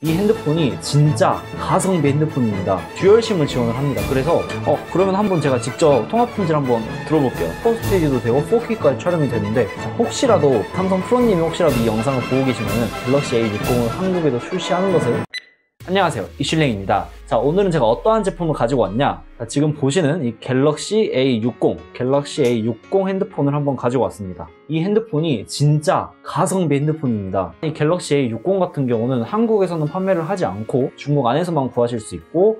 이 핸드폰이 진짜 가성비 핸드폰입니다. 듀얼심을 지원을 합니다. 그래서 그러면 한번 제가 직접 통합 품질 한번 들어볼게요. 퍼스테이지도 되고 4K까지 촬영이 되는데, 혹시라도 삼성 프로님이 혹시라도 이 영상을 보고 계시면 갤럭시 A60을 한국에도 출시하는 것을. 안녕하세요, 이슐랭입니다. 자, 오늘은 제가 어떠한 제품을 가지고 왔냐, 지금 보시는 이 갤럭시 A60 핸드폰을 한번 가지고 왔습니다. 이 핸드폰이 진짜 가성비 핸드폰입니다. 이 갤럭시 A60 같은 경우는 한국에서는 판매를 하지 않고 중국 안에서만 구하실 수 있고,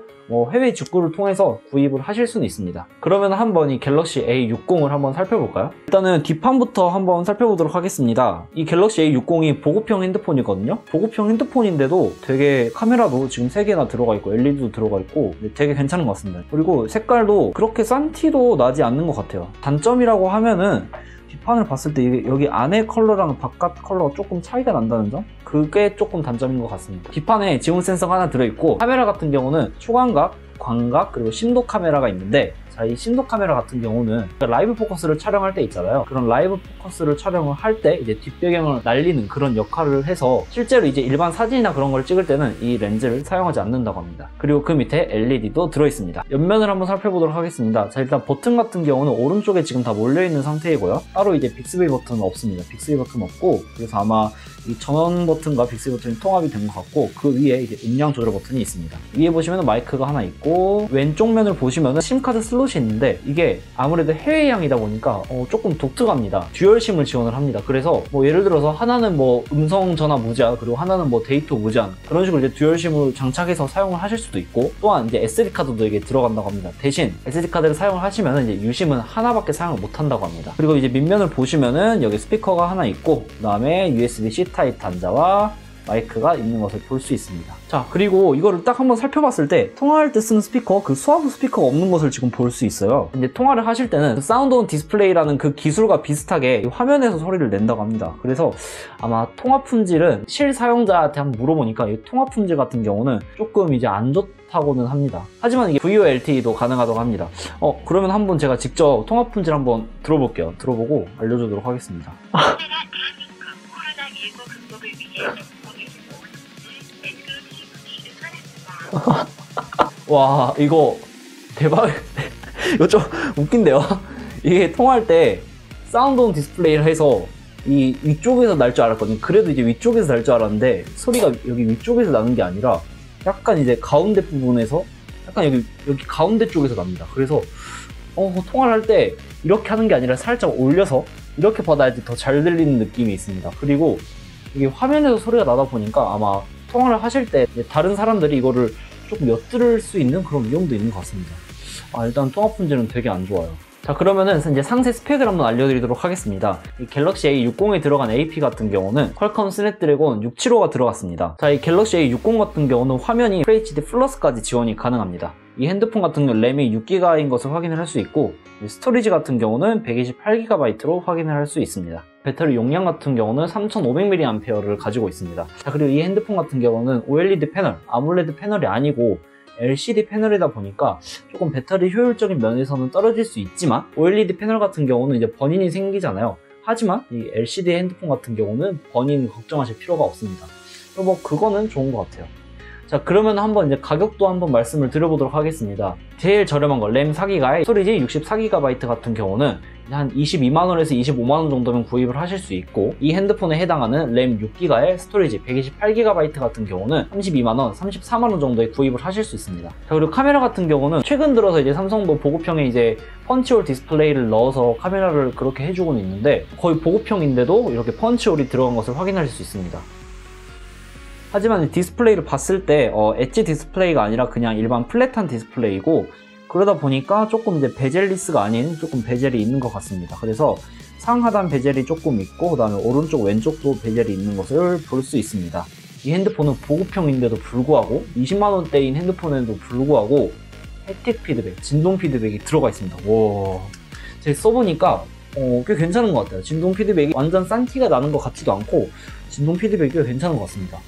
해외 직구를 통해서 구입을 하실 수는 있습니다. 그러면 한번 이 갤럭시 A60을 한번 살펴볼까요? 일단은 뒷판부터 한번 살펴보도록 하겠습니다. 이 갤럭시 A60이 보급형 핸드폰이거든요. 보급형 핸드폰인데도 되게 카메라도 지금 3개나 들어가 있고 LED도 들어가 있고 되게 괜찮은 것 같습니다. 그리고 색깔도 그렇게 싼 티도 나지 않는 것 같아요. 단점이라고 하면은 뒷판을 봤을 때 이게 여기 안에 컬러랑 바깥 컬러가 조금 차이가 난다는 점? 그게 조금 단점인 것 같습니다. 뒷판에 지문 센서가 하나 들어있고, 카메라 같은 경우는 초광각, 광각, 그리고 심도 카메라가 있는데, 자, 이 심도 카메라 같은 경우는 라이브 포커스를 촬영할 때 있잖아요. 그런 라이브 포커스를 촬영을 할 때 이제 뒷배경을 날리는 그런 역할을 해서 실제로 이제 일반 사진이나 그런 걸 찍을 때는 이 렌즈를 사용하지 않는다고 합니다. 그리고 그 밑에 LED도 들어있습니다. 옆면을 한번 살펴보도록 하겠습니다. 자, 일단 버튼 같은 경우는 오른쪽에 지금 다 몰려있는 상태이고요. 따로 이제 빅스비 버튼은 없습니다. 빅스비 버튼 없고, 그래서 아마 이 전원 버튼과 빅스비 버튼이 통합이 된 것 같고, 그 위에 이제 음량 조절 버튼이 있습니다. 위에 보시면 마이크가 하나 있고, 왼쪽 면을 보시면 심카드 슬롯이 있는데, 이게 아무래도 해외향이다 보니까 조금 독특합니다. 듀얼심을 지원을 합니다. 그래서 예를 들어서 하나는 음성 전화 무제한, 그리고 하나는 데이터 무제한, 그런 식으로 이제 듀얼심을 장착해서 사용을 하실 수도 있고, 또한 이제 SD 카드도 이게 들어간다고 합니다. 대신 SD 카드를 사용을 하시면 이제 유심은 하나밖에 사용을 못 한다고 합니다. 그리고 이제 밑면을 보시면은 여기 스피커가 하나 있고, 그 다음에 USB-C 타입 단자와 마이크가 있는 것을 볼 수 있습니다. 자, 그리고 이거를 딱 한번 살펴봤을 때 통화할 때 쓰는 스피커, 그 수화부 스피커가 없는 것을 지금 볼 수 있어요. 이제 통화를 하실 때는 사운드 온 디스플레이라는 그 기술과 비슷하게 화면에서 소리를 낸다고 합니다. 그래서 아마 통화 품질은 실사용자한테 한번 물어보니까 이 통화 품질 같은 경우는 조금 이제 안 좋다고는 합니다. 하지만 이게 VoLTE도 가능하다고 합니다. 그러면 한번 제가 직접 통화 품질 한번 들어볼게요. 들어보고 알려주도록 하겠습니다. 와, 이거 대박. 이거 좀 웃긴데요? 이게 통화할 때 사운드 온 디스플레이를 해서 이 위쪽에서 날 줄 알았거든요. 그래도 이제 위쪽에서 날 줄 알았는데, 소리가 여기 위쪽에서 나는 게 아니라 약간 이제 가운데 부분에서, 약간 여기 가운데 쪽에서 납니다. 그래서 통화를 할 때 이렇게 하는 게 아니라 살짝 올려서 이렇게 받아야지 더 잘 들리는 느낌이 있습니다. 그리고 이게 화면에서 소리가 나다 보니까 아마 통화를 하실 때 다른 사람들이 이거를 조금 엿들을 수 있는 그런 위험도 있는 것 같습니다. 일단 통화 품질은 되게 안 좋아요. 자, 그러면은 이제 상세 스펙을 한번 알려드리도록 하겠습니다. 이 갤럭시 A60에 들어간 AP 같은 경우는 퀄컴 스냅드래곤 675가 들어갔습니다. 자, 이 갤럭시 A60 같은 경우는 화면이 FHD 플러스까지 지원이 가능합니다. 이 핸드폰 같은 경우는 램이 6GB인 것을 확인을 할 수 있고, 스토리지 같은 경우는 128GB로 확인을 할 수 있습니다. 배터리 용량 같은 경우는 3500mAh를 가지고 있습니다. 자, 그리고 이 핸드폰 같은 경우는 OLED 패널, 아몰레드 패널이 아니고 LCD 패널이다 보니까 조금 배터리 효율적인 면에서는 떨어질 수 있지만, OLED 패널 같은 경우는 이제 버닝이 생기잖아요. 하지만 이 LCD 핸드폰 같은 경우는 버닝 걱정하실 필요가 없습니다. 그거는 좋은 것 같아요. 자, 그러면 한번 이제 가격도 한번 말씀을 드려보도록 하겠습니다. 제일 저렴한 거 램 4기가에 스토리지 64GB 같은 경우는 한 22만원에서 25만원 정도면 구입을 하실 수 있고, 이 핸드폰에 해당하는 램 6기가에 스토리지 128GB 같은 경우는 32만원, 34만원 정도에 구입을 하실 수 있습니다. 자, 그리고 카메라 같은 경우는 최근 들어서 이제 삼성도 보급형에 이제 펀치홀 디스플레이를 넣어서 카메라를 그렇게 해주고는 있는데, 거의 보급형인데도 이렇게 펀치홀이 들어간 것을 확인하실 수 있습니다. 하지만 디스플레이를 봤을 때 엣지 디스플레이가 아니라 그냥 일반 플랫한 디스플레이고, 그러다 보니까 조금 이제 베젤리스가 아닌 조금 베젤이 있는 것 같습니다. 그래서 상하단 베젤이 조금 있고, 그 다음에 오른쪽 왼쪽도 베젤이 있는 것을 볼 수 있습니다. 이 핸드폰은 보급형인데도 불구하고, 20만원대인 핸드폰에도 불구하고 햅틱 피드백, 진동 피드백이 들어가 있습니다. 와, 제가 써보니까 꽤 괜찮은 것 같아요. 진동 피드백이 완전 싼 티가 나는 것 같지도 않고, 진동 피드백이 꽤 괜찮은 것 같습니다.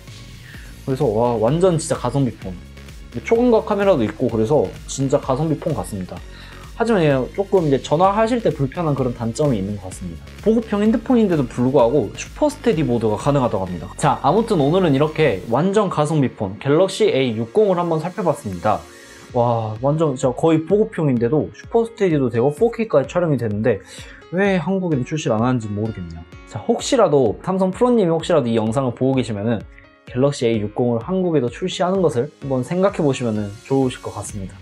그래서 와, 완전 진짜 가성비 폰. 초광각 카메라도 있고, 그래서 진짜 가성비 폰 같습니다. 하지만 조금 이제 전화하실 때 불편한 그런 단점이 있는 것 같습니다. 보급형 핸드폰인데도 불구하고 슈퍼 스테디 모드가 가능하다고 합니다. 자, 아무튼 오늘은 이렇게 완전 가성비 폰 갤럭시 A60을 한번 살펴봤습니다. 와, 완전 진짜 거의 보급형인데도 슈퍼 스테디도 되고 4K까지 촬영이 되는데 왜 한국에는 출시를 안 하는지 모르겠네요. 자, 혹시라도 삼성 프로님이 혹시라도 이 영상을 보고 계시면은 갤럭시 A60을 한국에도 출시하는 것을 한번 생각해 보시면 좋으실 것 같습니다.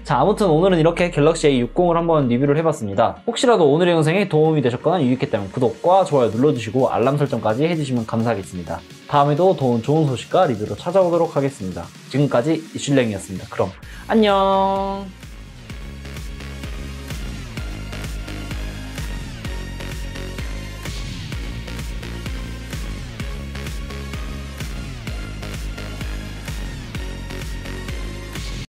자, 아무튼 오늘은 이렇게 갤럭시 A60을 한번 리뷰를 해봤습니다. 혹시라도 오늘의 영상에 도움이 되셨거나 유익했다면 구독과 좋아요 눌러주시고 알람 설정까지 해주시면 감사하겠습니다. 다음에도 더 좋은 소식과 리뷰로 찾아오도록 하겠습니다. 지금까지 이슐랭이었습니다. 그럼 안녕.